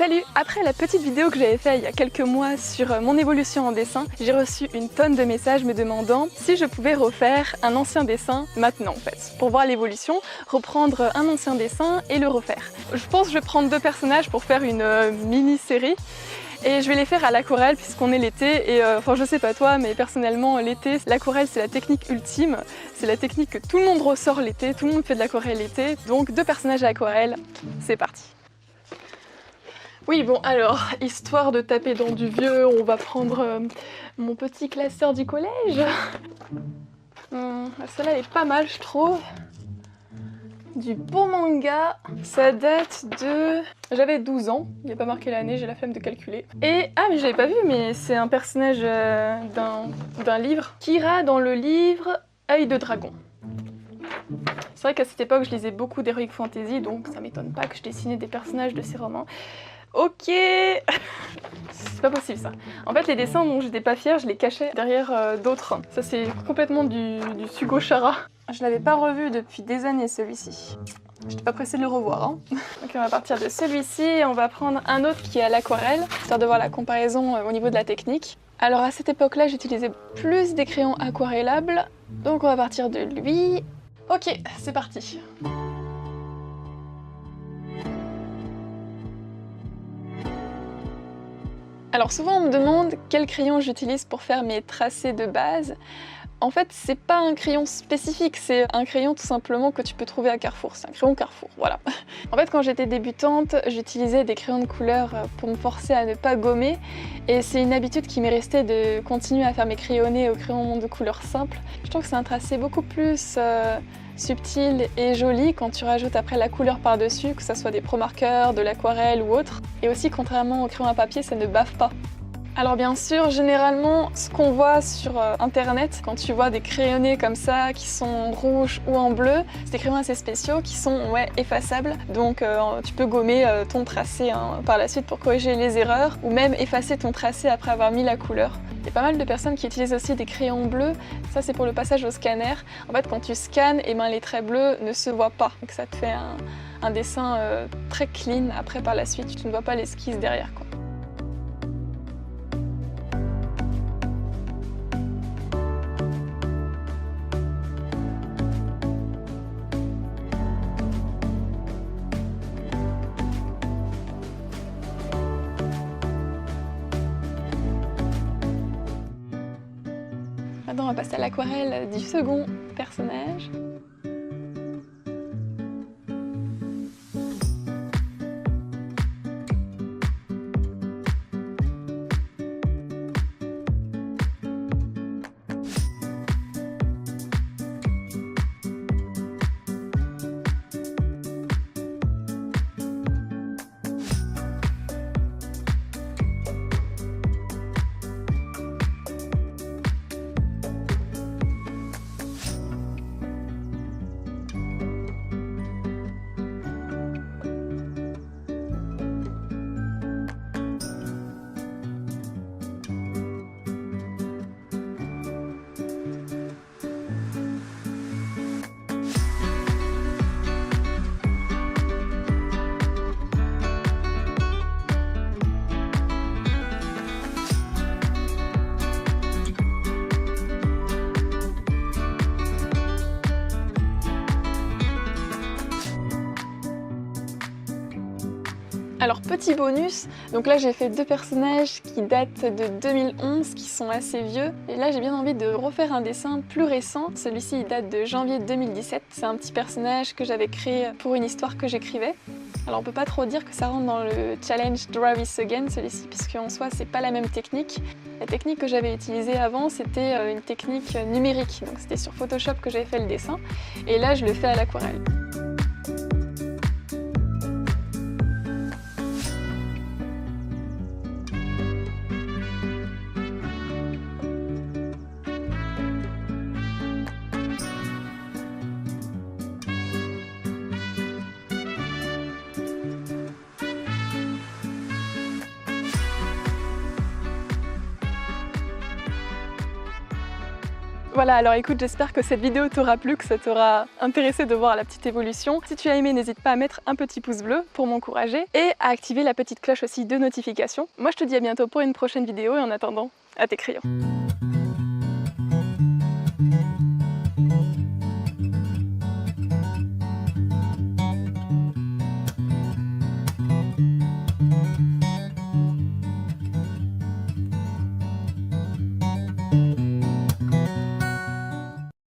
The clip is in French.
Salut! Après la petite vidéo que j'avais faite il y a quelques mois sur mon évolution en dessin, j'ai reçu une tonne de messages me demandant si je pouvais refaire un ancien dessin maintenant en fait. Pour voir l'évolution, reprendre un ancien dessin et le refaire. Je pense que je vais prendre deux personnages pour faire une mini-série. Et je vais les faire à l'aquarelle puisqu'on est l'été et enfin je sais pas toi mais personnellement l'été, l'aquarelle c'est la technique ultime, c'est la technique que tout le monde ressort l'été, tout le monde fait de l'aquarelle l'été, donc deux personnages à aquarelle, c'est parti. Oui bon alors, histoire de taper dans du vieux, on va prendre mon petit classeur du collège. Celle-là elle est pas mal je trouve. Du beau manga, ça date de... J'avais 12 ans, il n'y a pas marqué l'année, j'ai la flemme de calculer. Et, ah mais je l'avais pas vu, mais c'est un personnage d'un livre. Kira dans le livre Œil de Dragon. C'est vrai qu'à cette époque je lisais beaucoup d'Heroic Fantasy, donc ça m'étonne pas que je dessinais des personnages de ces romans. Ok. C'est pas possible ça. En fait les dessins dont j'étais pas fière, je les cachais derrière d'autres. Ça c'est complètement du Sugo Chara. Je l'avais pas revu depuis des années celui-ci. J'étais pas pressée de le revoir. Hein. Donc on va partir de celui-ci et on va prendre un autre qui est à l'aquarelle, histoire de voir la comparaison au niveau de la technique. Alors à cette époque-là j'utilisais plus des crayons aquarellables, donc on va partir de lui. Ok, c'est parti. Alors souvent on me demande quel crayon j'utilise pour faire mes tracés de base. En fait c'est pas un crayon spécifique, c'est un crayon tout simplement que tu peux trouver à Carrefour, c'est un crayon Carrefour, voilà. En fait quand j'étais débutante, j'utilisais des crayons de couleur pour me forcer à ne pas gommer et c'est une habitude qui m'est restée de continuer à faire mes crayonnés au crayon de couleur simple. Je trouve que c'est un tracé beaucoup plus subtil et joli quand tu rajoutes après la couleur par-dessus, que ce soit des pro-marqueurs, de l'aquarelle ou autre. Et aussi contrairement au crayon à papier, ça ne bave pas. Alors bien sûr, généralement, ce qu'on voit sur internet, quand tu vois des crayonnés comme ça, qui sont rouges ou en bleu, c'est des crayons assez spéciaux qui sont effaçables. Donc tu peux gommer ton tracé par la suite pour corriger les erreurs, ou même effacer ton tracé après avoir mis la couleur. Il y a pas mal de personnes qui utilisent aussi des crayons bleus, ça c'est pour le passage au scanner. En fait quand tu scannes, les traits bleus ne se voient pas, donc ça te fait un dessin très clean. Après par la suite, tu ne vois pas l'esquisse derrière quoi. Maintenant on va passer à l'aquarelle du second personnage. Alors petit bonus, donc là j'ai fait deux personnages qui datent de 2011, qui sont assez vieux. Et là j'ai bien envie de refaire un dessin plus récent. Celui-ci il date de janvier 2017. C'est un petit personnage que j'avais créé pour une histoire que j'écrivais. Alors on peut pas trop dire que ça rentre dans le challenge Draw This Again celui-ci, puisqu'en soi c'est pas la même technique. La technique que j'avais utilisée avant c'était une technique numérique, donc c'était sur Photoshop que j'avais fait le dessin. Et là je le fais à l'aquarelle. Voilà, alors écoute, j'espère que cette vidéo t'aura plu, que ça t'aura intéressé de voir la petite évolution. Si tu as aimé, n'hésite pas à mettre un petit pouce bleu pour m'encourager et à activer la petite cloche aussi de notification. Moi je te dis à bientôt pour une prochaine vidéo et en attendant, à tes crayons.